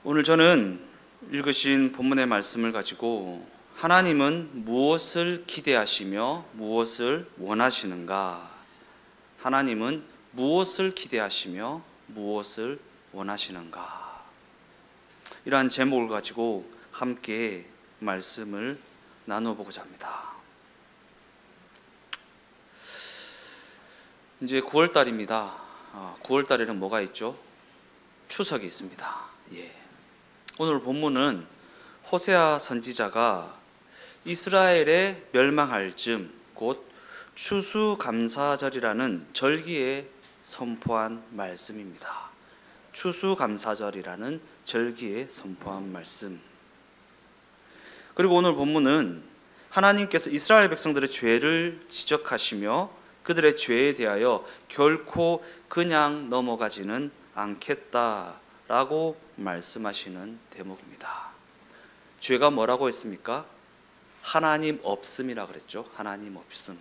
오늘 저는 읽으신 본문의 말씀을 가지고 하나님은 무엇을 기대하시며 무엇을 원하시는가? 하나님은 무엇을 기대하시며 무엇을 원하시는가? 이러한 제목을 가지고 함께 말씀을 나눠보고자 합니다. 이제 9월달입니다. 9월달에는 뭐가 있죠? 추석이 있습니다. 오늘 본문은 호세아 선지자가 이스라엘의 멸망할 즈음 곧 추수감사절이라는 절기에 선포한 말씀입니다. 추수감사절이라는 절기에 선포한 말씀. 그리고 오늘 본문은 하나님께서 이스라엘 백성들의 죄를 지적하시며 그들의 죄에 대하여 결코 그냥 넘어가지는 않겠다라고 말씀하시는 대목입니다. 죄가 뭐라고 했습니까? 하나님 없음이라 그랬죠. 하나님 없음.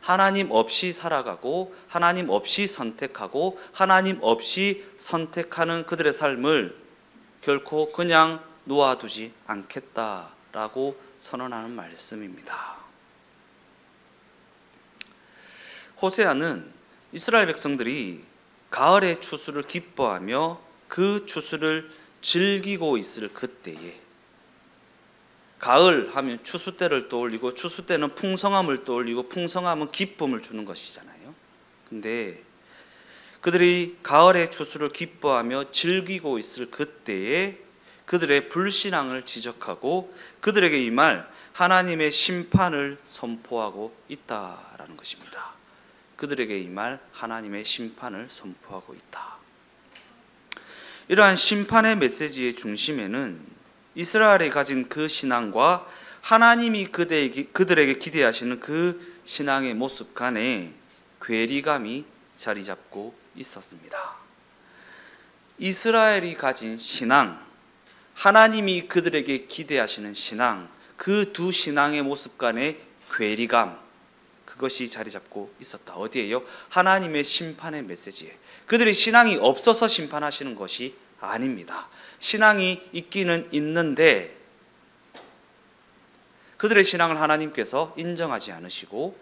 하나님 없이 살아가고 하나님 없이 선택하고 하나님 없이 선택하는 그들의 삶을 결코 그냥 놓아두지 않겠다라고 선언하는 말씀입니다. 호세아는 이스라엘 백성들이 가을의 추수를 기뻐하며 그 추수를 즐기고 있을 그때에, 가을 하면 추수 때를 떠올리고 추수 때는 풍성함을 떠올리고 풍성함은 기쁨을 주는 것이잖아요. 근데 그들이 가을의 추수를 기뻐하며 즐기고 있을 그때에 그들의 불신앙을 지적하고 그들에게 임할 하나님의 심판을 선포하고 있다라는 것입니다. 그들에게 임할 하나님의 심판을 선포하고 있다. 이러한 심판의 메시지의 중심에는 이스라엘이 가진 그 신앙과 하나님이 그들에게 기대하시는 그 신앙의 모습 간에 괴리감이 자리 잡고 있었습니다. 이스라엘이 가진 신앙, 하나님이 그들에게 기대하시는 신앙, 그 두 신앙의 모습 간의 괴리감, 그것이 자리 잡고 있었다. 어디에요? 하나님의 심판의 메시지에. 그들의 신앙이 없어서 심판하시는 것이 아닙니다. 신앙이 있기는 있는데 그들의 신앙을 하나님께서 인정하지 않으시고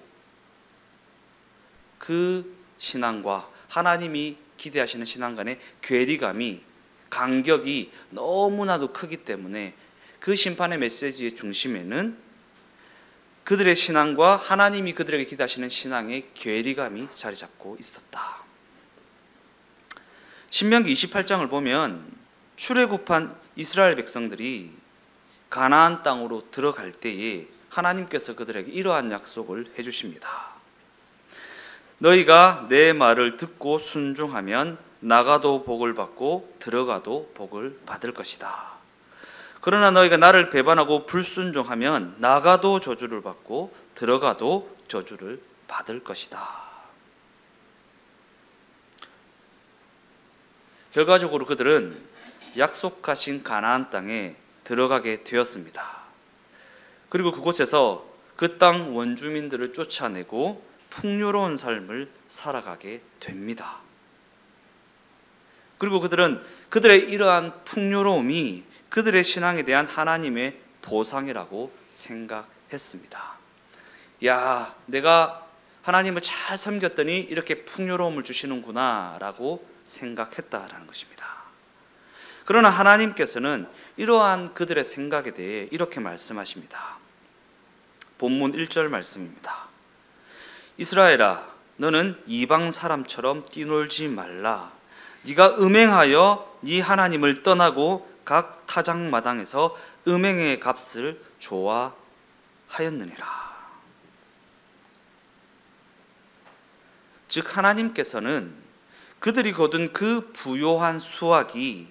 그 신앙과 하나님이 기대하시는 신앙 간의 괴리감이, 간격이 너무나도 크기 때문에 그 심판의 메시지의 중심에는 그들의 신앙과 하나님이 그들에게 기대하시는 신앙의 괴리감이 자리 잡고 있었다. 신명기 28장을 보면 출애굽한 이스라엘 백성들이 가나안 땅으로 들어갈 때에 하나님께서 그들에게 이러한 약속을 해주십니다. 너희가 내 말을 듣고 순종하면 나가도 복을 받고 들어가도 복을 받을 것이다. 그러나 너희가 나를 배반하고 불순종하면 나가도 저주를 받고 들어가도 저주를 받을 것이다. 결과적으로 그들은 약속하신 가나안 땅에 들어가게 되었습니다. 그리고 그곳에서 그 땅 원주민들을 쫓아내고 풍요로운 삶을 살아가게 됩니다. 그리고 그들은 그들의 이러한 풍요로움이 그들의 신앙에 대한 하나님의 보상이라고 생각했습니다. 야, 내가 하나님을 잘 섬겼더니 이렇게 풍요로움을 주시는구나 라고 생각했다라는 것입니다. 그러나 하나님께서는 이러한 그들의 생각에 대해 이렇게 말씀하십니다. 본문 1절 말씀입니다. 이스라엘아, 너는 이방 사람처럼 뛰놀지 말라. 네가 음행하여 네 하나님을 떠나고 각 타작마당에서 음행의 값을 좋아하였느니라. 즉 하나님께서는 그들이 거둔 그 부요한 수확이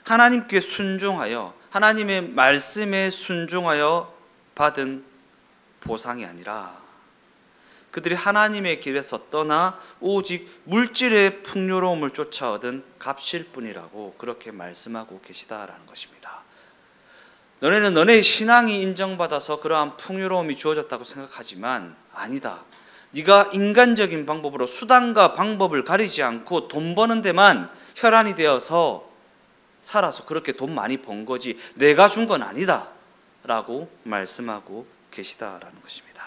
하나님께 순종하여 하나님의 말씀에 순종하여 받은 보상이 아니라 그들이 하나님의 길에서 떠나 오직 물질의 풍요로움을 쫓아 얻은 값일 뿐이라고 그렇게 말씀하고 계시다라는 것입니다. 너네는 너네의 신앙이 인정받아서 그러한 풍요로움이 주어졌다고 생각하지만 아니다. 네가 인간적인 방법으로 수단과 방법을 가리지 않고 돈 버는 데만 혈안이 되어서 살아서 그렇게 돈 많이 번 거지 내가 준 건 아니다 라고 말씀하고 계시다라는 것입니다.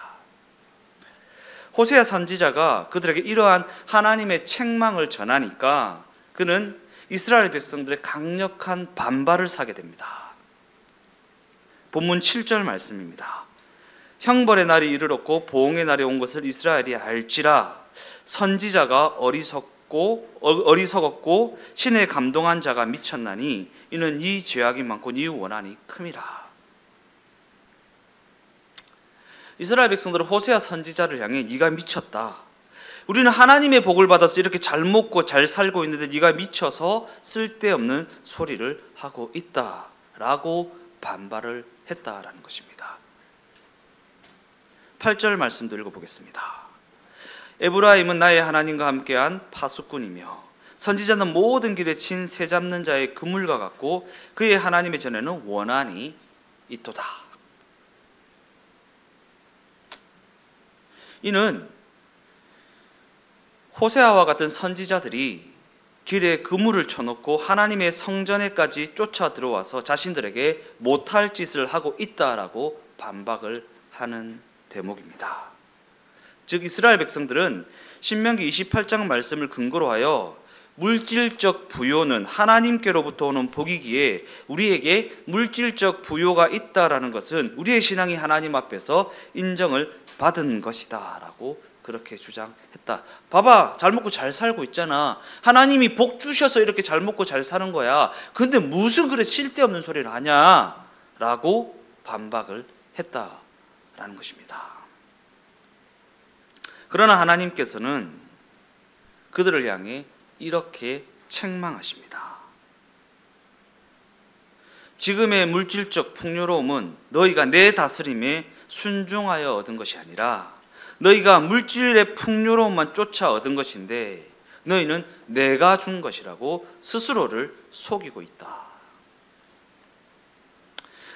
호세아 선지자가 그들에게 이러한 하나님의 책망을 전하니까 그는 이스라엘 백성들의 강력한 반발을 사게 됩니다. 본문 7절 말씀입니다. 형벌의 날이 이르렀고 보응의 날이 온 것을 이스라엘이 알지라. 선지자가 어리석었고 신에 감동한 자가 미쳤나니 이는 네 죄악이 많고 네 원한이 큼이라. 이스라엘 백성들은 호세아 선지자를 향해 네가 미쳤다. 우리는 하나님의 복을 받아서 이렇게 잘 먹고 잘 살고 있는데 네가 미쳐서 쓸데없는 소리를 하고 있다라고 반발을 했다라는 것입니다. 8절 말씀도 읽어보겠습니다. 에브라임은 나의 하나님과 함께한 파수꾼이며 선지자는 모든 길에 친 새 잡는 자의 그물과 같고 그의 하나님의 전에는 원한이 있도다. 이는 호세아와 같은 선지자들이 길에 그물을 쳐놓고 하나님의 성전에까지 쫓아 들어와서 자신들에게 못할 짓을 하고 있다라고 반박을 하는 대목입니다. 즉 이스라엘 백성들은 신명기 28장 말씀을 근거로 하여 물질적 부요는 하나님께로부터 오는 복이기에 우리에게 물질적 부요가 있다라는 것은 우리의 신앙이 하나님 앞에서 인정을 받은 것이다 라고 그렇게 주장했다. 봐봐, 잘 먹고 잘 살고 있잖아. 하나님이 복 주셔서 이렇게 잘 먹고 잘 사는 거야. 근데 무슨 그래 쓸데없는 소리를 하냐 라고 반박을 했다라는 것입니다. 그러나 하나님께서는 그들을 향해 이렇게 책망하십니다. 지금의 물질적 풍요로움은 너희가 내 다스림에 순종하여 얻은 것이 아니라 너희가 물질의 풍요로움만 쫓아 얻은 것인데 너희는 내가 준 것이라고 스스로를 속이고 있다.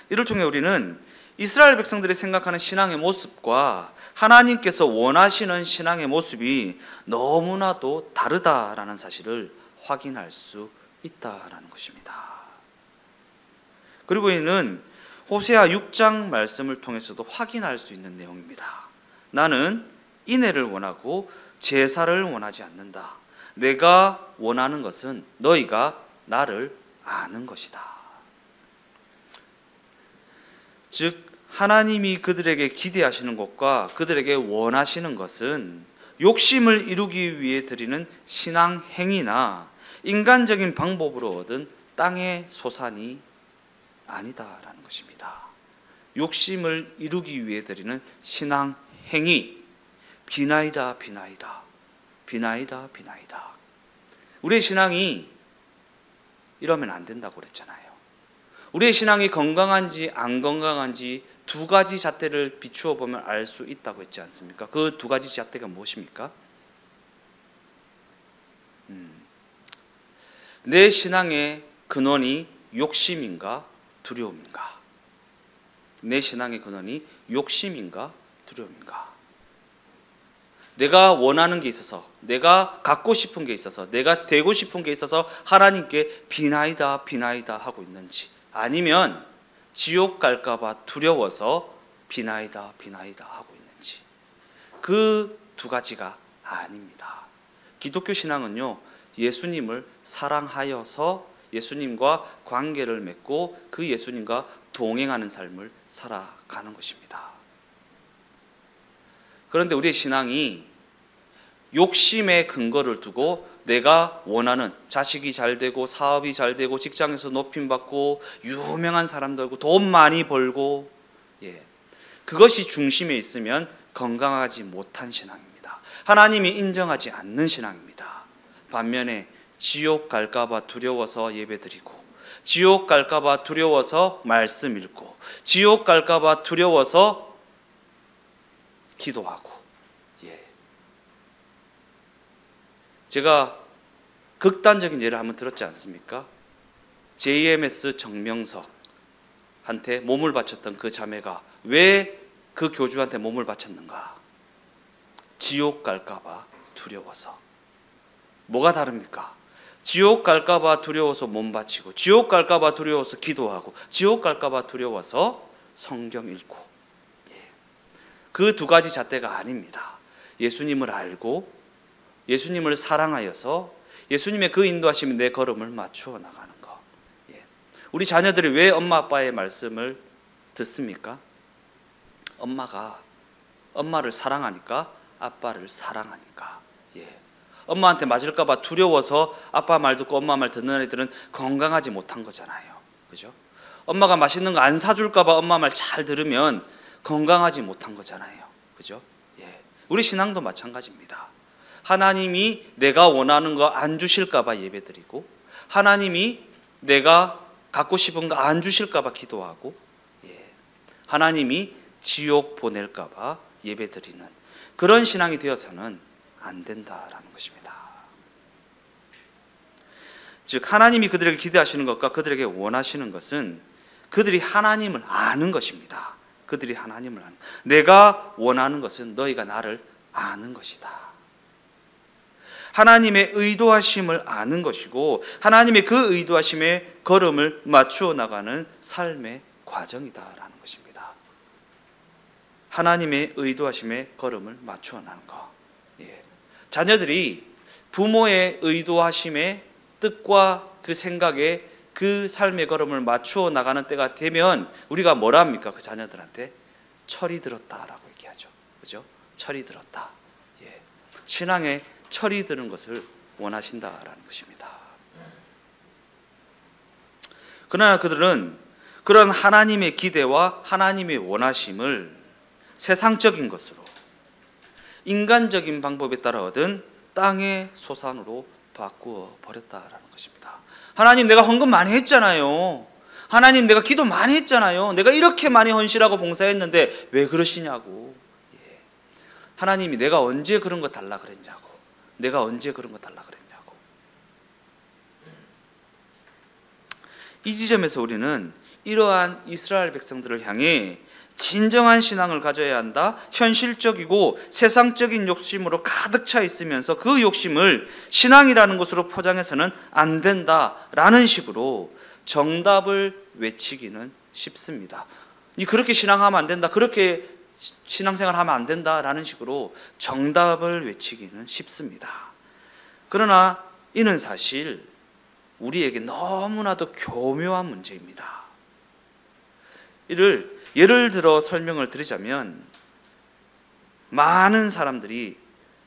이를 통해 우리는 이스라엘 백성들이 생각하는 신앙의 모습과 하나님께서 원하시는 신앙의 모습이 너무나도 다르다라는 사실을 확인할 수 있다라는 것입니다. 그리고 이는 호세아 6장 말씀을 통해서도 확인할 수 있는 내용입니다. 나는 인애를 원하고 제사를 원하지 않는다. 내가 원하는 것은 너희가 나를 아는 것이다. 즉 하나님이 그들에게 기대하시는 것과 그들에게 원하시는 것은 욕심을 이루기 위해 드리는 신앙 행위나 인간적인 방법으로 얻은 땅의 소산이 아니다라는 것입니다. 욕심을 이루기 위해 드리는 신앙 행위, 비나이다. 우리의 신앙이 이러면 안 된다고 그랬잖아요. 우리의 신앙이 건강한지 안 건강한지 두 가지 잣대를 비추어 보면 알 수 있다고 했지 않습니까? 그 두 가지 잣대가 무엇입니까? 내 신앙의 근원이 욕심인가 두려움인가? 내 신앙의 근원이 욕심인가 두려움인가? 내가 원하는 게 있어서, 내가 갖고 싶은 게 있어서, 내가 되고 싶은 게 있어서 하나님께 비나이다 하고 있는지, 아니면 지옥 갈까봐 두려워서 비나이다 하고 있는지, 그 두 가지가 아닙니다. 기독교 신앙은요, 예수님을 사랑하여서 예수님과 관계를 맺고 그 예수님과 동행하는 삶을 살아가는 것입니다. 그런데 우리의 신앙이 욕심의 근거를 두고 내가 원하는 자식이 잘 되고 사업이 잘 되고 직장에서 높임받고 유명한 사람 되고 돈 많이 벌고 그것이 중심에 있으면 건강하지 못한 신앙입니다. 하나님이 인정하지 않는 신앙입니다. 반면에 지옥 갈까봐 두려워서 예배드리고 지옥 갈까봐 두려워서 말씀 읽고 지옥 갈까봐 두려워서 기도하고 제가 극단적인 예를 한번 들었지 않습니까? JMS 정명석한테 몸을 바쳤던 그 자매가 왜 그 교주한테 몸을 바쳤는가? 지옥 갈까봐 두려워서. 뭐가 다릅니까? 지옥 갈까봐 두려워서 몸 바치고, 지옥 갈까봐 두려워서 기도하고, 지옥 갈까봐 두려워서 성경 읽고. 그 두 가지 잣대가 아닙니다. 예수님을 알고 예수님을 사랑하여서 예수님의 그 인도하심에 내 걸음을 맞추어 나가는 거. 우리 자녀들이 왜 엄마 아빠의 말씀을 듣습니까? 엄마가 엄마를 사랑하니까, 아빠를 사랑하니까. 엄마한테 맞을까봐 두려워서 아빠 말 듣고 엄마 말 듣는 애들은 건강하지 못한 거잖아요. 그죠? 엄마가 맛있는 거 안 사줄까봐 엄마 말 잘 들으면 건강하지 못한 거잖아요. 그죠? 우리 신앙도 마찬가지입니다. 하나님이 내가 원하는 거 안 주실까봐 예배드리고, 하나님이 내가 갖고 싶은 거 안 주실까봐 기도하고, 하나님이 지옥 보낼까봐 예배드리는 그런 신앙이 되어서는 안 된다라는 것입니다. 즉 하나님이 그들에게 기대하시는 것과 그들에게 원하시는 것은 그들이 하나님을 아는 것입니다. 그들이 하나님을 아는, 내가 원하는 것은 너희가 나를 아는 것이다. 하나님의 의도하심을 아는 것이고, 하나님의 그 의도하심에 걸음을 맞추어 나가는 삶의 과정이다라는 것입니다. 하나님의 의도하심에 걸음을 맞추어 나가는 것. 자녀들이 부모의 의도하심의 뜻과 그 생각에 그 삶의 걸음을 맞추어 나가는 때가 되면 우리가 뭐라 합니까? 그 자녀들한테 철이 들었다라고 얘기하죠. 그죠? 철이 들었다. 신앙에 철이 드는 것을 원하신다라는 것입니다. 그러나 그들은 그런 하나님의 기대와 하나님의 원하심을 세상적인 것으로, 인간적인 방법에 따라 얻은 땅의 소산으로 바꾸어 버렸다라는 것입니다. 하나님, 내가 헌금 많이 했잖아요. 하나님, 내가 기도 많이 했잖아요. 내가 이렇게 많이 헌신하고 봉사했는데 왜 그러시냐고. 하나님이 내가 언제 그런 거 달라 그랬냐고. 내가 언제 그런 거 달라 그랬냐고. 이 지점에서 우리는 이러한 이스라엘 백성들을 향해 진정한 신앙을 가져야 한다. 현실적이고 세상적인 욕심으로 가득 차 있으면서 그 욕심을 신앙이라는 것으로 포장해서는 안 된다라는 식으로 정답을 외치기는 쉽습니다. 그렇게 신앙하면 안 된다, 그렇게 신앙생활하면 안 된다라는 식으로 정답을 외치기는 쉽습니다. 그러나 이는 사실 우리에게 너무나도 교묘한 문제입니다. 이를 예를 들어 설명을 드리자면, 많은 사람들이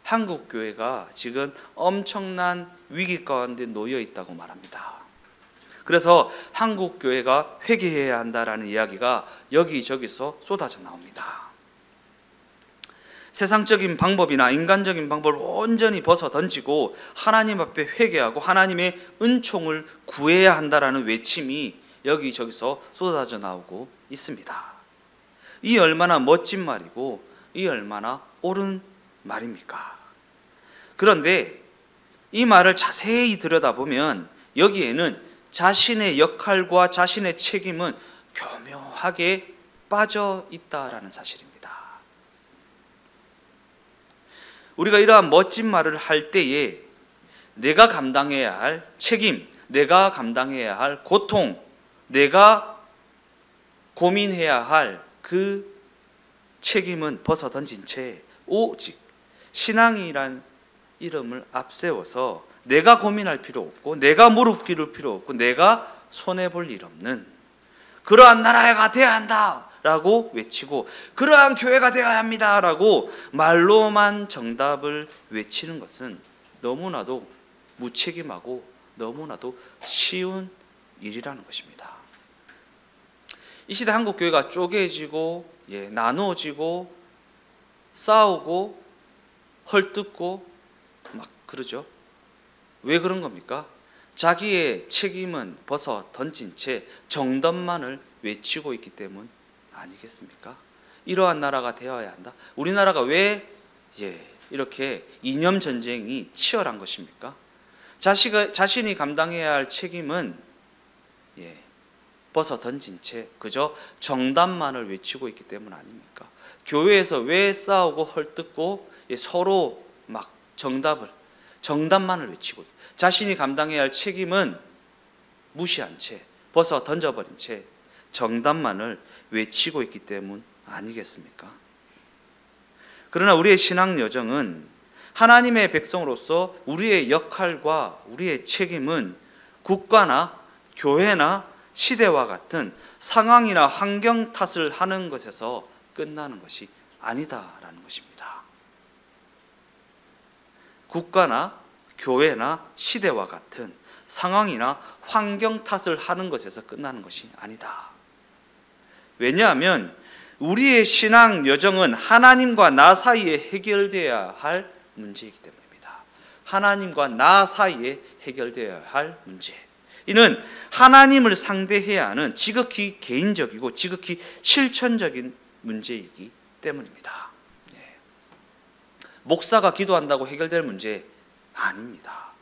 한국 교회가 지금 엄청난 위기 가운데 놓여 있다고 말합니다. 그래서 한국 교회가 회개해야 한다라는 이야기가 여기저기서 쏟아져 나옵니다. 세상적인 방법이나 인간적인 방법을 온전히 벗어 던지고 하나님 앞에 회개하고 하나님의 은총을 구해야 한다라는 외침이 여기저기서 쏟아져 나오고 있습니다. 이 얼마나 멋진 말이고 이 얼마나 옳은 말입니까? 그런데 이 말을 자세히 들여다보면 여기에는 자신의 역할과 자신의 책임은 교묘하게 빠져 있다라는 사실입니다. 우리가 이러한 멋진 말을 할 때에 내가 감당해야 할 책임, 내가 감당해야 할 고통, 내가 고민해야 할 그 책임은 벗어 던진 채 오직 신앙이란 이름을 앞세워서 내가 고민할 필요 없고 내가 무릎 꿇을 필요 없고 내가 손해볼 일 없는 그러한 나라가 되어야 한다라고 외치고 그러한 교회가 되어야 합니다라고 말로만 정답을 외치는 것은 너무나도 무책임하고 너무나도 쉬운 일이라는 것입니다. 이 시대 한국 교회가 쪼개지고 나누어지고 싸우고 헐뜯고 막 그러죠. 왜 그런 겁니까? 자기의 책임은 벗어 던진 채 정답만을 외치고 있기 때문 아니겠습니까? 이러한 나라가 되어야 한다. 우리나라가 왜 이렇게 이념 전쟁이 치열한 것입니까? 자신이 감당해야 할 책임은 벗어 던진 채 그저 정답만을 외치고 있기 때문 아닙니까? 교회에서 왜 싸우고 헐뜯고 서로 막 정답을 정답만을 외치고 자신이 감당해야 할 책임은 무시한 채 벗어 던져버린 채 정답만을 외치고 있기 때문 아니겠습니까? 그러나 우리의 신앙 여정은 하나님의 백성으로서 우리의 역할과 우리의 책임은 국가나 교회나 시대와 같은 상황이나 환경 탓을 하는 것에서 끝나는 것이 아니다라는 것입니다. 국가나 교회나 시대와 같은 상황이나 환경 탓을 하는 것에서 끝나는 것이 아니다. 왜냐하면 우리의 신앙 여정은 하나님과 나 사이에 해결되어야 할 문제이기 때문입니다. 하나님과 나 사이에 해결되어야 할 문제. 이는 하나님을 상대해야 하는 지극히 개인적이고 지극히 실천적인 문제이기 때문입니다. 목사가 기도한다고 해결될 문제 아닙니다.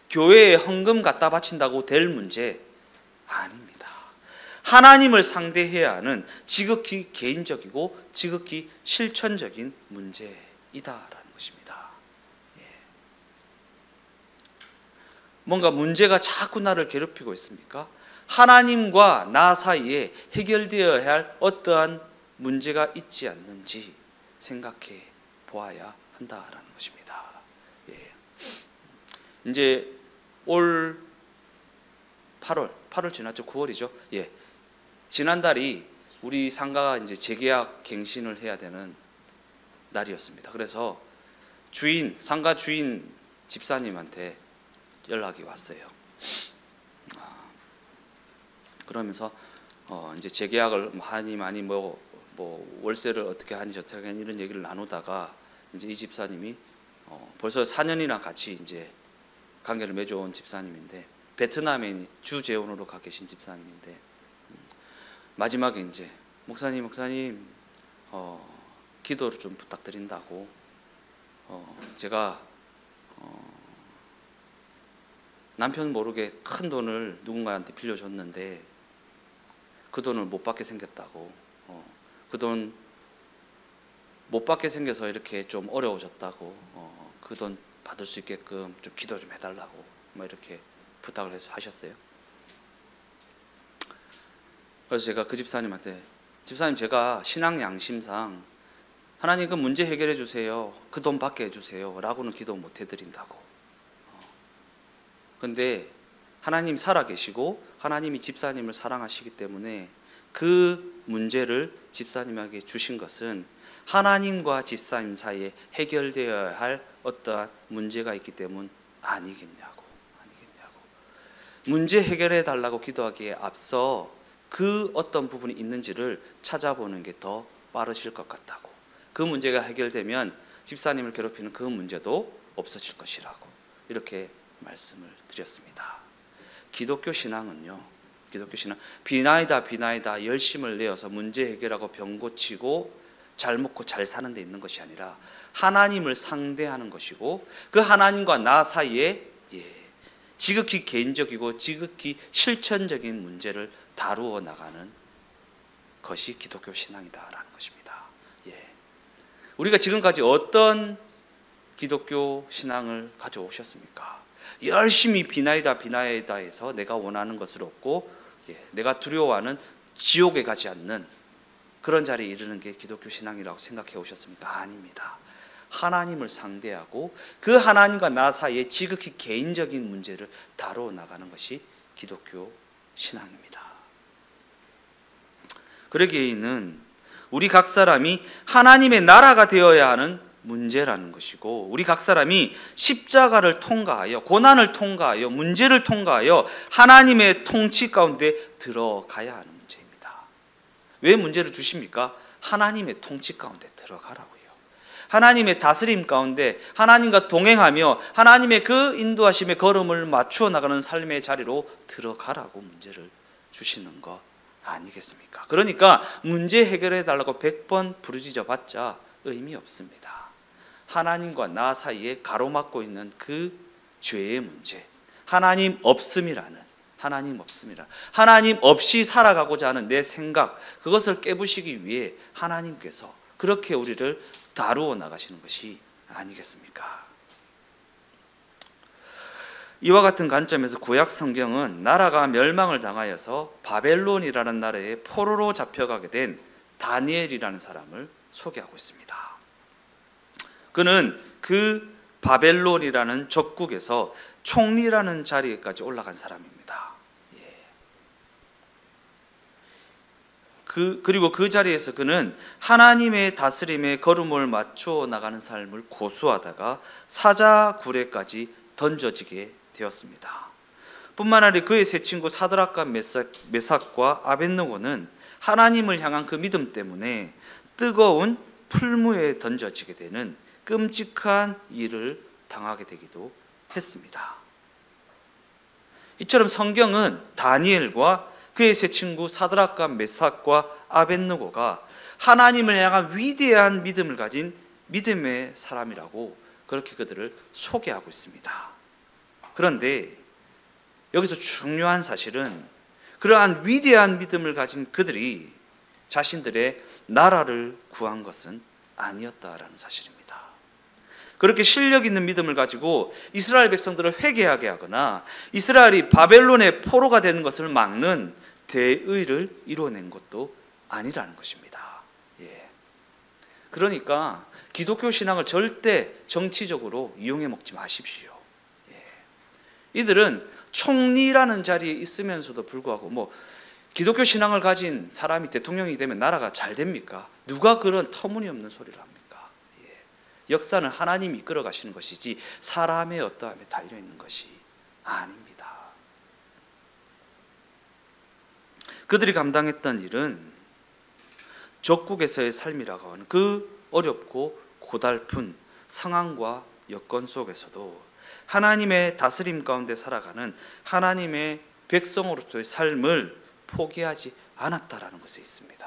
교회에 헌금 갖다 바친다고 될 문제 아닙니다. 하나님을 상대해야 하는 지극히 개인적이고 지극히 실천적인 문제이다라는 것입니다. 뭔가 문제가 자꾸 나를 괴롭히고 있습니까? 하나님과 나 사이에 해결되어야 할 어떠한 문제가 있지 않는지 생각해 보아야 한다라는 것입니다. 이제 올 8월 지났죠? 9월이죠? 지난달이 우리 상가가 이제 재계약 갱신을 해야 되는 날이었습니다. 그래서 상가 주인 집사님한테 연락이 왔어요. 그러면서 이제 재계약을 하니 뭐 월세를 어떻게 하니 저떻게 하니 이런 얘기를 나누다가 이제 이 집사님이 벌써 4년이나 같이 이제 관계를 맺어온 집사님인데 베트남에 주재원으로 가 계신 집사님인데 마지막에 이제 목사님 기도를 좀 부탁드린다고 제가 남편 모르게 큰 돈을 누군가한테 빌려줬는데 그 돈을 못 받게 생겼다고 그 돈 못 받게 생겨서 이렇게 좀 어려워졌다고 그 돈 받을 수 있게끔 좀 기도 좀 해달라고 뭐 이렇게 부탁을 해서 하셨어요. 그래서 제가 그 집사님한테 집사님 제가 신앙 양심상 하나님 그 문제 해결해 주세요. 그 돈 받게 해주세요. 라고는 기도 못 해드린다고. 근데 하나님 살아계시고 하나님이 집사님을 사랑하시기 때문에 그 문제를 집사님에게 주신 것은 하나님과 집사님 사이에 해결되어야 할 어떠한 문제가 있기 때문 아니겠냐고. 문제 해결해 달라고 기도하기에 앞서 그 어떤 부분이 있는지를 찾아보는 게 더 빠르실 것 같다고. 그 문제가 해결되면 집사님을 괴롭히는 그 문제도 없어질 것이라고 이렇게 말씀을 드렸습니다. 기독교 신앙은요, 비나이다 열심을 내어서 문제 해결하고 병 고치고 잘 먹고 잘 사는 데 있는 것이 아니라 하나님을 상대하는 것이고 그 하나님과 나 사이에 지극히 개인적이고 지극히 실천적인 문제를 다루어 나가는 것이 기독교 신앙이다라는 것입니다. 우리가 지금까지 어떤 기독교 신앙을 가져오셨습니까? 열심히 비나이다 해서 내가 원하는 것을 얻고 내가 두려워하는 지옥에 가지 않는 그런 자리에 이르는 게 기독교 신앙이라고 생각해 오셨습니까? 아닙니다. 하나님을 상대하고 그 하나님과 나 사이에 지극히 개인적인 문제를 다루어 나가는 것이 기독교 신앙입니다. 그러기에는 우리 각 사람이 하나님의 나라가 되어야 하는 문제라는 것이고 우리 각 사람이 십자가를 통과하여 고난을 통과하여 문제를 통과하여 하나님의 통치 가운데 들어가야 하는 문제입니다. 왜 문제를 주십니까? 하나님의 통치 가운데 들어가라고요. 하나님의 다스림 가운데 하나님과 동행하며 하나님의 그 인도하심의 걸음을 맞추어 나가는 삶의 자리로 들어가라고 문제를 주시는 것 아니겠습니까? 그러니까 문제 해결해 달라고 100번 부르짖어 봤자 의미 없습니다. 하나님과 나 사이에 가로막고 있는 그 죄의 문제, 하나님 없음이라는 하나님 없이 살아가고자 하는 내 생각, 그것을 깨부시기 위해 하나님께서 그렇게 우리를 다루어 나가시는 것이 아니겠습니까? 이와 같은 관점에서 구약 성경은 나라가 멸망을 당하여서 바벨론이라는 나라에 포로로 잡혀가게 된 다니엘이라는 사람을 소개하고 있습니다. 그는 그 바벨론이라는 적국에서 총리라는 자리까지 올라간 사람입니다. 그리고 그 자리에서 그는 하나님의 다스림에 걸음을 맞추어 나가는 삶을 고수하다가 사자굴에까지 던져지게 되었습니다. 뿐만 아니라 그의 세 친구 사드락과 메삭과 아벳느고는 하나님을 향한 그 믿음 때문에 뜨거운 풀무에 던져지게 되는 끔찍한 일을 당하게 되기도 했습니다. 이처럼 성경은 다니엘과 그의 세 친구 사드락과 메삭과 아벳느고가 하나님을 향한 위대한 믿음을 가진 믿음의 사람이라고 그렇게 그들을 소개하고 있습니다. 그런데 여기서 중요한 사실은 그러한 위대한 믿음을 가진 그들이 자신들의 나라를 구한 것은 아니었다라는 사실입니다. 그렇게 실력 있는 믿음을 가지고 이스라엘 백성들을 회개하게 하거나 이스라엘이 바벨론의 포로가 되는 것을 막는 대의를 이루어낸 것도 아니라는 것입니다. 그러니까 기독교 신앙을 절대 정치적으로 이용해 먹지 마십시오. 이들은 총리라는 자리에 있으면서도 불구하고 기독교 신앙을 가진 사람이 대통령이 되면 나라가 잘 됩니까? 누가 그런 터무니없는 소리를 합니까? 역사는 하나님이 이끌어 가시는 것이지 사람의 어떠함에 달려 있는 것이 아닙니다. 그들이 감당했던 일은 적국에서의 삶이라고 하는 그 어렵고 고달픈 상황과 여건 속에서도 하나님의 다스림 가운데 살아가는 하나님의 백성으로서의 삶을 포기하지 않았다라는 것에 있습니다.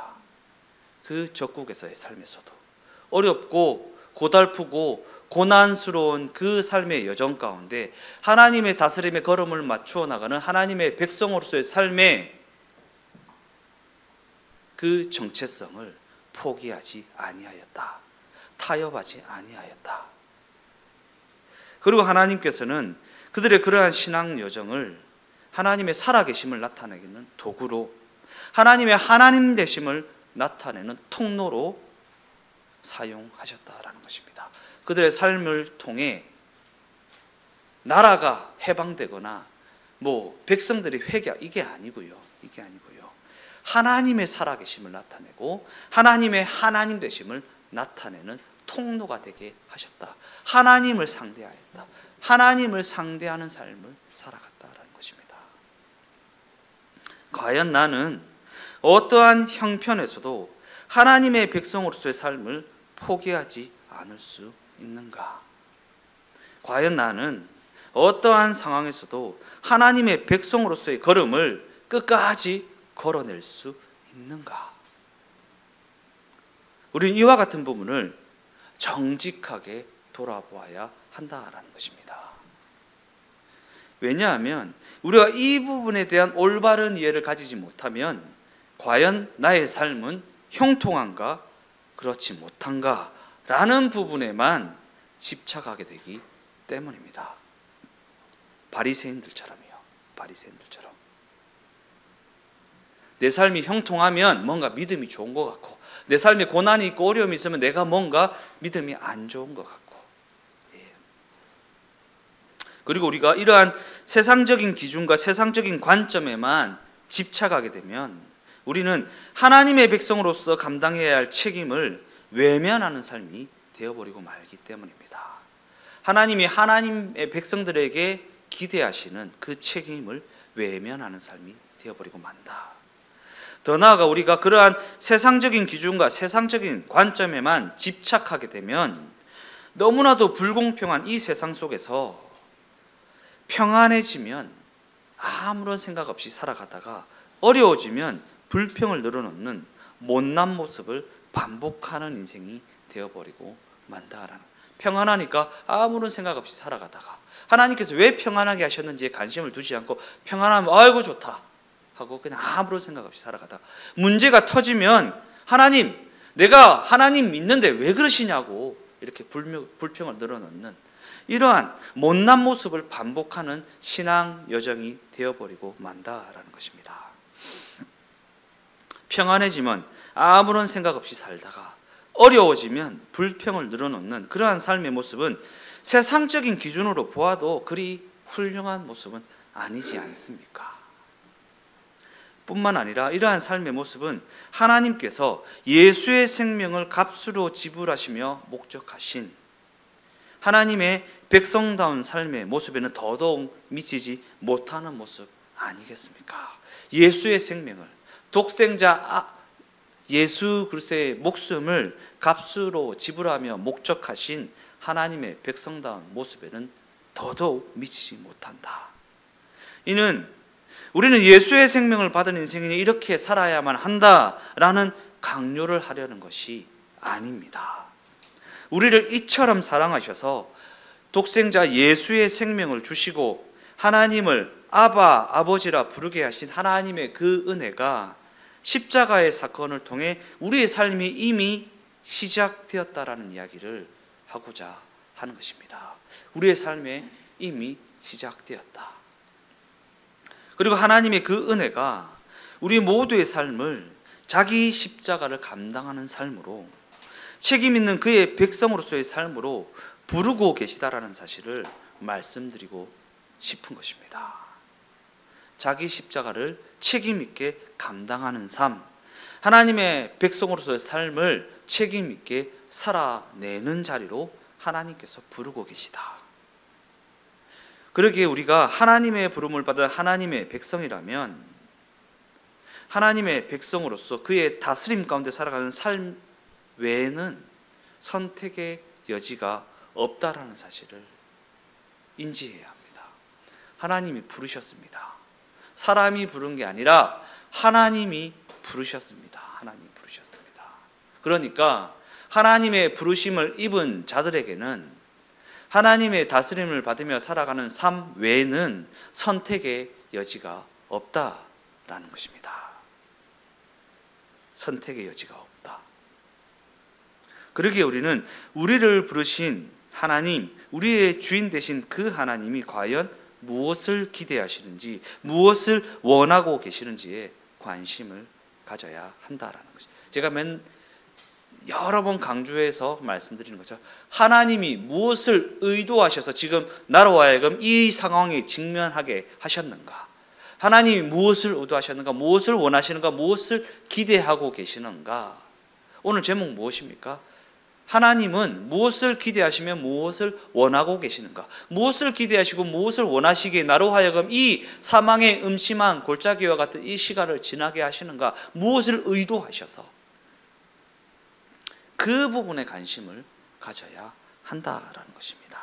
그 적국에서의 삶에서도 어렵고 고달프고 고난스러운 그 삶의 여정 가운데 하나님의 다스림의 걸음을 맞추어 나가는 하나님의 백성으로서의 삶의 그 정체성을 포기하지 아니하였다. 타협하지 아니하였다. 그리고 하나님께서는 그들의 그러한 신앙 여정을 하나님의 살아계심을 나타내는 도구로, 하나님의 하나님 되심을 나타내는 통로로 사용하셨다라는 것입니다. 그들의 삶을 통해 나라가 해방되거나 백성들이 이게 아니고요. 하나님의 살아계심을 나타내고 하나님의 하나님 되심을 나타내는 통로가 되게 하셨다. 하나님을 상대하였다. 하나님을 상대하는 삶을 살아갔다라는 것입니다. 과연 나는 어떠한 형편에서도 하나님의 백성으로서의 삶을 포기하지 않을 수 있는가? 과연 나는 어떠한 상황에서도 하나님의 백성으로서의 걸음을 끝까지 걸어낼 수 있는가? 우리는 이와 같은 부분을 정직하게 돌아보아야 한다라는 것입니다. 왜냐하면 우리가 이 부분에 대한 올바른 이해를 가지지 못하면 과연 나의 삶은 형통한가 그렇지 못한가 라는 부분에만 집착하게 되기 때문입니다. 바리새인들처럼요. 내 삶이 형통하면 뭔가 믿음이 좋은 것 같고, 내 삶에 고난이 있고 어려움이 있으면 내가 뭔가 믿음이 안 좋은 것 같고. 그리고 우리가 이러한 세상적인 기준과 세상적인 관점에만 집착하게 되면 우리는 하나님의 백성으로서 감당해야 할 책임을 외면하는 삶이 되어버리고 말기 때문입니다. 하나님이 하나님의 백성들에게 기대하시는 그 책임을 외면하는 삶이 되어버리고 만다. 더 나아가 우리가 그러한 세상적인 기준과 세상적인 관점에만 집착하게 되면 너무나도 불공평한 이 세상 속에서 평안해지면 아무런 생각 없이 살아가다가 어려워지면 불평을 늘어놓는 못난 모습을 반복하는 인생이 되어버리고 만다라는, 평안하니까 아무런 생각 없이 살아가다가 하나님께서 왜 평안하게 하셨는지에 관심을 두지 않고 평안하면 아이고 좋다 하고 그냥 아무런 생각 없이 살아가다가 문제가 터지면 하나님, 내가 하나님 믿는데 왜 그러시냐고 이렇게 불평을 늘어놓는 이러한 못난 모습을 반복하는 신앙 여정이 되어버리고 만다라는 것입니다. 평안해지면 아무런 생각 없이 살다가 어려워지면 불평을 늘어놓는 그러한 삶의 모습은 세상적인 기준으로 보아도 그리 훌륭한 모습은 아니지 않습니까? 뿐만 아니라 이러한 삶의 모습은 하나님께서 예수의 생명을 값으로 지불하시며 목적하신 하나님의 백성다운 삶의 모습에는 더더욱 미치지 못하는 모습 아니겠습니까? 예수의 생명을 독생자 예수 그리스도의 목숨을 값으로 지불하며 목적하신 하나님의 백성다운 모습에는 더더욱 미치지 못한다. 이는 우리는 예수의 생명을 받은 인생이 이렇게 살아야만 한다라는 강요를 하려는 것이 아닙니다. 우리를 이처럼 사랑하셔서 독생자 예수의 생명을 주시고 하나님을 아바, 아버지라 부르게 하신 하나님의 그 은혜가 십자가의 사건을 통해 우리의 삶이 이미 시작되었다라는 이야기를 하고자 하는 것입니다. 우리의 삶에 이미 시작되었다. 그리고 하나님의 그 은혜가 우리 모두의 삶을 자기 십자가를 감당하는 삶으로 책임 있는 그의 백성으로서의 삶으로 부르고 계시다라는 사실을 말씀드리고 싶은 것입니다. 자기 십자가를 책임 있게 감당하는 삶, 하나님의 백성으로서의 삶을 책임 있게 살아내는 자리로 하나님께서 부르고 계시다. 그러기에 우리가 하나님의 부름을 받은 하나님의 백성이라면 하나님의 백성으로서 그의 다스림 가운데 살아가는 삶 외에는 선택의 여지가 없다라는 사실을 인지해야 합니다. 하나님이 부르셨습니다. 사람이 부른 게 아니라 하나님이 부르셨습니다. 하나님이 부르셨습니다. 그러니까 하나님의 부르심을 입은 자들에게는 하나님의 다스림을 받으며 살아가는 삶 외에는 선택의 여지가 없다라는 것입니다. 선택의 여지가 없다. 그러기에 우리는 우리를 부르신 하나님, 우리의 주인 되신 그 하나님이 과연 무엇을 기대하시는지, 무엇을 원하고 계시는지에 관심을 가져야 한다라는 것이죠. 제가 여러 번 강조해서 말씀드리는 거죠. 하나님이 무엇을 의도하셔서 지금 나로 하여금 이 상황에 직면하게 하셨는가? 하나님이 무엇을 의도하셨는가? 무엇을 원하시는가? 무엇을 기대하고 계시는가? 오늘 제목 무엇입니까? 하나님은 무엇을 기대하시며 무엇을 원하고 계시는가? 무엇을 기대하시고 무엇을 원하시기에 나로 하여금 이 사망의 음침한 골짜기와 같은 이 시간을 지나게 하시는가? 무엇을 의도하셔서 그 부분에 관심을 가져야 한다라는 것입니다.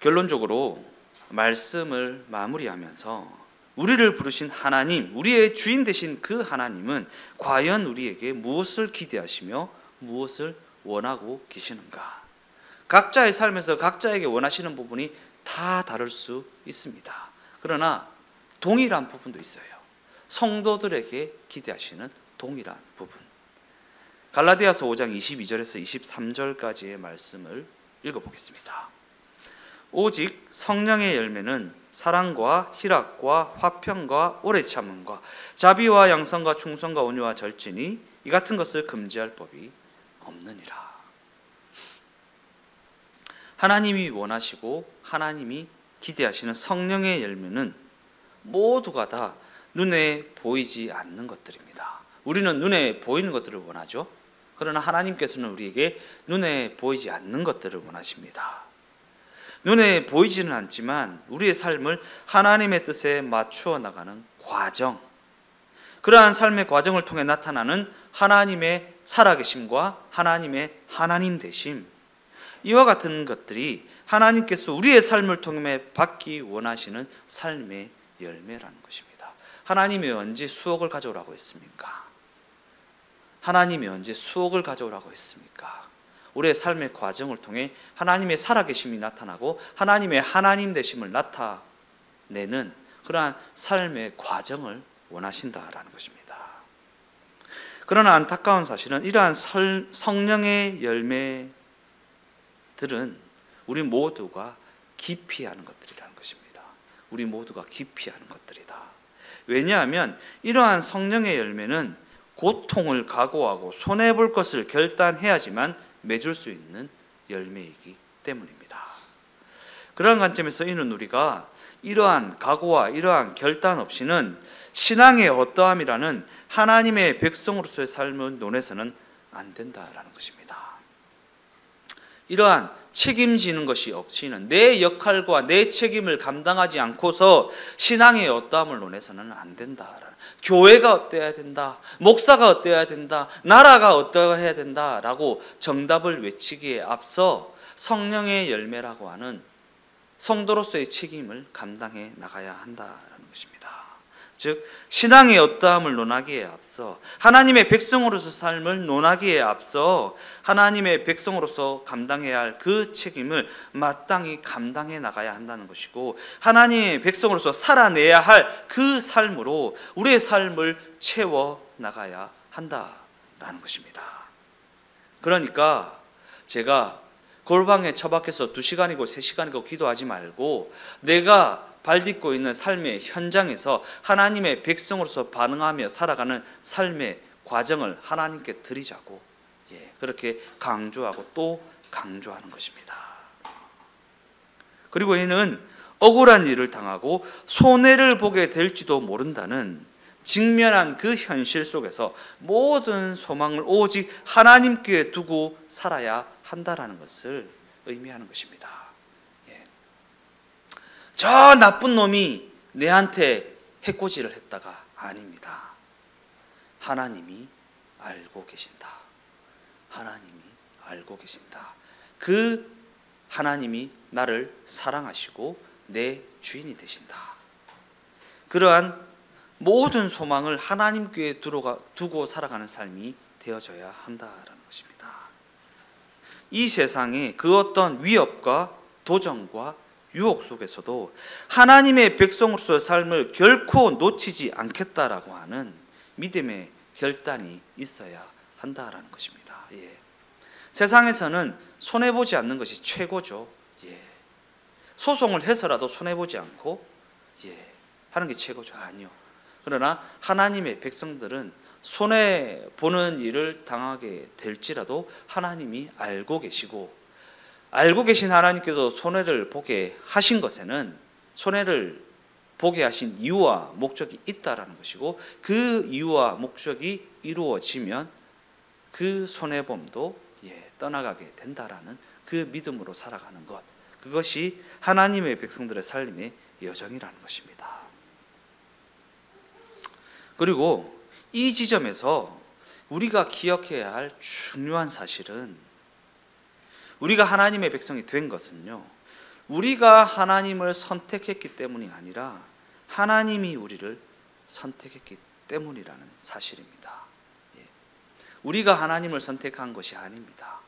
결론적으로 말씀을 마무리하면서 우리를 부르신 하나님, 우리의 주인 되신 그 하나님은 과연 우리에게 무엇을 기대하시며 무엇을 원하고 계시는가? 각자의 삶에서 각자에게 원하시는 부분이 다 다를 수 있습니다. 그러나 동일한 부분도 있어요. 성도들에게 기대하시는 동일한 부분. 갈라디아서 5장 22절에서 23절까지의 말씀을 읽어보겠습니다. 오직 성령의 열매는 사랑과 희락과 화평과 오래 참음과 자비와 양선과 충성과 온유와 절제니 이 같은 것을 금지할 법이 없느니라. 하나님이 원하시고 하나님이 기대하시는 성령의 열매는 모두가 다 눈에 보이지 않는 것들입니다. 우리는 눈에 보이는 것들을 원하죠. 그러나 하나님께서는 우리에게 눈에 보이지 않는 것들을 원하십니다. 눈에 보이지는 않지만 우리의 삶을 하나님의 뜻에 맞추어 나가는 과정, 그러한 삶의 과정을 통해 나타나는 하나님의 살아계심과 하나님의 하나님 되심, 이와 같은 것들이 하나님께서 우리의 삶을 통해 받기 원하시는 삶의 열매라는 것입니다. 하나님이 언제 수억을 가져오라고 했습니까? 하나님이 언제 수억을 가져오라고 했습니까? 우리의 삶의 과정을 통해 하나님의 살아계심이 나타나고 하나님의 하나님 되심을 나타내는 그러한 삶의 과정을 원하신다라는 것입니다. 그러나 안타까운 사실은 이러한 성령의 열매를 것들은 우리 모두가 기피하는 것들이라는 것입니다. 우리 모두가 기피하는 것들이다. 왜냐하면 이러한 성령의 열매는 고통을 각오하고 손해볼 것을 결단해야지만 맺을 수 있는 열매이기 때문입니다. 그러한 관점에서 이는 우리가 이러한 각오와 이러한 결단 없이는 신앙의 어떠함이라는 하나님의 백성으로서의 삶을 논해서는 안 된다라는 것입니다. 이러한 책임지는 것이 없이는 내 역할과 내 책임을 감당하지 않고서 신앙의 어떠함을 논해서는 안 된다. 교회가 어때야 된다, 목사가 어때야 된다, 나라가 어떠해야 된다라고 정답을 외치기에 앞서 성령의 열매라고 하는 성도로서의 책임을 감당해 나가야 한다라는 것입니다. 즉 신앙의 어떠함을 논하기에 앞서 하나님의 백성으로서 삶을 논하기에 앞서 하나님의 백성으로서 감당해야 할 그 책임을 마땅히 감당해 나가야 한다는 것이고, 하나님의 백성으로서 살아내야 할 그 삶으로 우리의 삶을 채워 나가야 한다라는 것입니다. 그러니까 제가 골방에 처박혀서 2시간이고 3시간이고 기도하지 말고 내가 발딛고 있는 삶의 현장에서 하나님의 백성으로서 반응하며 살아가는 삶의 과정을 하나님께 드리자고, 그렇게 강조하고 또 강조하는 것입니다. 그리고 이는 억울한 일을 당하고 손해를 보게 될지도 모른다는 직면한 그 현실 속에서 모든 소망을 오직 하나님께 두고 살아야 한다라는 것을 의미하는 것입니다. 저 나쁜 놈이 내한테 해코지를 했다가 아닙니다. 하나님이 알고 계신다. 하나님이 알고 계신다. 그 하나님이 나를 사랑하시고 내 주인이 되신다. 그러한 모든 소망을 하나님께 두고 살아가는 삶이 되어져야 한다라는 것입니다. 이 세상에 그 어떤 위협과 도전과 유혹 속에서도 하나님의 백성으로서의 삶을 결코 놓치지 않겠다라고 하는 믿음의 결단이 있어야 한다라는 것입니다. 세상에서는 손해보지 않는 것이 최고죠. 소송을 해서라도 손해보지 않고 하는 게 최고죠. 아니요. 그러나 하나님의 백성들은 손해보는 일을 당하게 될지라도 하나님이 알고 계시고, 알고 계신 하나님께서 손해를 보게 하신 것에는 손해를 보게 하신 이유와 목적이 있다라는 것이고, 그 이유와 목적이 이루어지면 그 손해범도 떠나가게 된다라는 그 믿음으로 살아가는 것, 그것이 하나님의 백성들의 삶의 여정이라는 것입니다. 그리고 이 지점에서 우리가 기억해야 할 중요한 사실은, 우리가 하나님의 백성이 된 것은요, 우리가 하나님을 선택했기 때문이 아니라 하나님이 우리를 선택했기 때문이라는 사실입니다. 우리가 하나님을 선택한 것이 아닙니다.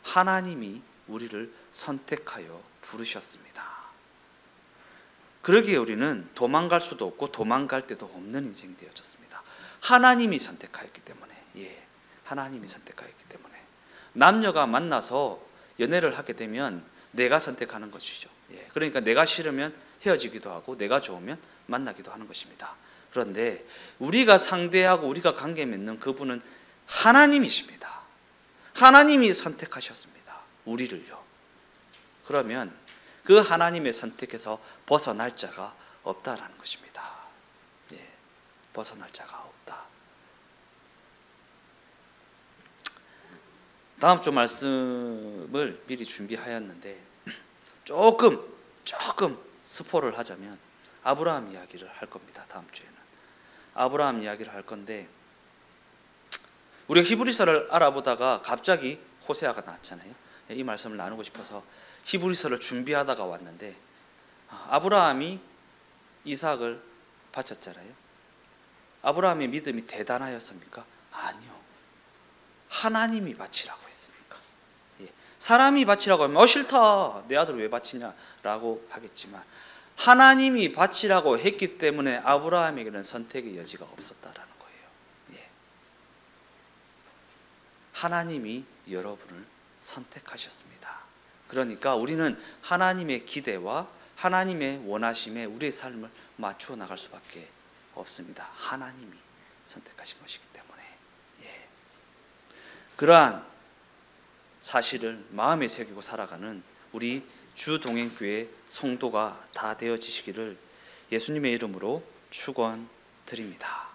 하나님이 우리를 선택하여 부르셨습니다. 그러기에 우리는 도망갈 수도 없고 도망갈 데도 없는 인생이 되어졌습니다. 하나님이 선택하였기 때문에, 하나님이 선택하였기 때문에. 남녀가 만나서 연애를 하게 되면 내가 선택하는 것이죠. 그러니까 내가 싫으면 헤어지기도 하고 내가 좋으면 만나기도 하는 것입니다. 그런데 우리가 상대하고 우리가 관계 맺는 그분은 하나님이십니다. 하나님이 선택하셨습니다. 우리를요. 그러면 그 하나님의 선택에서 벗어날 자가 없다라는 것입니다. 벗어날 자가 없다. 다음 주 말씀을 미리 준비하였는데 조금 스포를 하자면 아브라함 이야기를 할 겁니다. 다음 주에는 아브라함 이야기를 할 건데, 우리가 히브리서를 알아보다가 갑자기 호세아가 나왔잖아요. 이 말씀을 나누고 싶어서 히브리서를 준비하다가 왔는데, 아브라함이 이삭을 바쳤잖아요. 아브라함의 믿음이 대단하였습니까? 아니요. 하나님이 바치라고 했으니까. 사람이 바치라고 하면 싫다, 내 아들 왜 바치냐라고 하겠지만, 하나님이 바치라고 했기 때문에 아브라함에게는 선택의 여지가 없었다라는 거예요. 하나님이 여러분을 선택하셨습니다. 그러니까 우리는 하나님의 기대와 하나님의 원하심에 우리의 삶을 맞추어 나갈 수밖에 없습니다. 하나님이 선택하신 것이기 때문에. 예. 그러한 사실을 마음에 새기고 살아가는 우리 주동행교회 성도가 다 되어지시기를 예수님의 이름으로 축원드립니다.